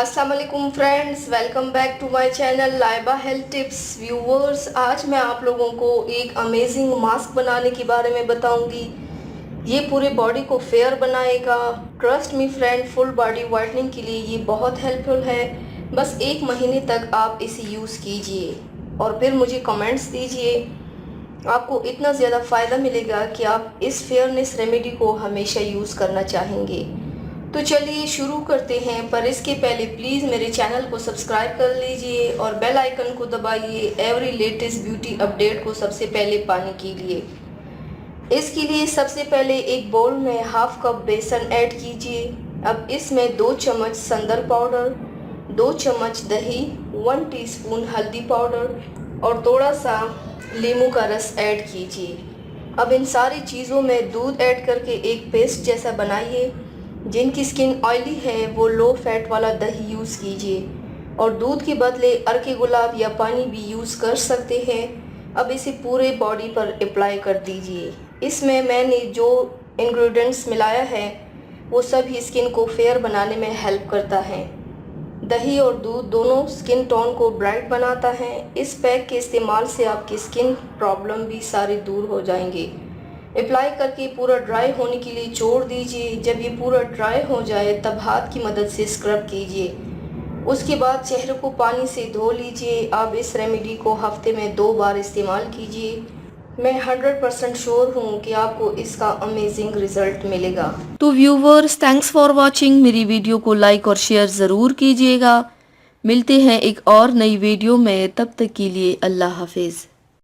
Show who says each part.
Speaker 1: अस्सलाम वालेकुम friends, welcome back to my channel Laiba health tips. Viewers, आज मैं आप लोगों को एक अमेजिंग मास्क बनाने के बारे में बताऊंगी। ये पूरे बॉडी को फेयर बनाएगा। Trust me friend, full body whitening के लिए ये बहुत हेल्पफुल है। बस 1 महीने तक आप इसे यूज़ कीजिए और फिर मुझे कमेंट्स दीजिए। आपको इतना ज़्यादा फ़ायदा मिलेगा कि आप इस फेयरनेस रेमेडी को हमेशा यूज़ करना चाहेंगे। तो चलिए शुरू करते हैं, पर इसके पहले प्लीज़ मेरे चैनल को सब्सक्राइब कर लीजिए और बेल आइकन को दबाइए एवरी लेटेस्ट ब्यूटी अपडेट को सबसे पहले पाने के लिए। इसके लिए सबसे पहले एक बाउल में हाफ कप बेसन ऐड कीजिए। अब इसमें 2 चम्मच संदल पाउडर, 2 चम्मच दही, 1 टीस्पून हल्दी पाउडर और थोड़ा सा नींबू का रस ऐड कीजिए। अब इन सारी चीज़ों में दूध ऐड करके एक पेस्ट जैसा बनाइए। जिनकी स्किन ऑयली है वो लो फैट वाला दही यूज़ कीजिए और दूध के बदले अर्के गुलाब या पानी भी यूज़ कर सकते हैं। अब इसे पूरे बॉडी पर अप्लाई कर दीजिए। इसमें मैंने जो इंग्रेडिएंट्स मिलाया है वो सभी स्किन को फेयर बनाने में हेल्प करता है। दही और दूध दोनों स्किन टोन को ब्राइट बनाता है। इस पैक के इस्तेमाल से आपकी स्किन प्रॉब्लम भी सारे दूर हो जाएंगे। अप्लाई करके पूरा ड्राई होने के लिए छोड़ दीजिए। जब ये पूरा ड्राई हो जाए तब हाथ की मदद से स्क्रब कीजिए। उसके बाद चेहरे को पानी से धो लीजिए। आप इस रेमेडी को हफ्ते में 2 बार इस्तेमाल कीजिए। मैं 100% श्योर हूँ कि आपको इसका अमेजिंग रिजल्ट मिलेगा।
Speaker 2: तो व्यूवर्स, थैंक्स फॉर वॉचिंग। मेरी वीडियो को लाइक और शेयर ज़रूर कीजिएगा। मिलते हैं एक और नई वीडियो में, तब तक के लिए अल्लाह हाफिज़।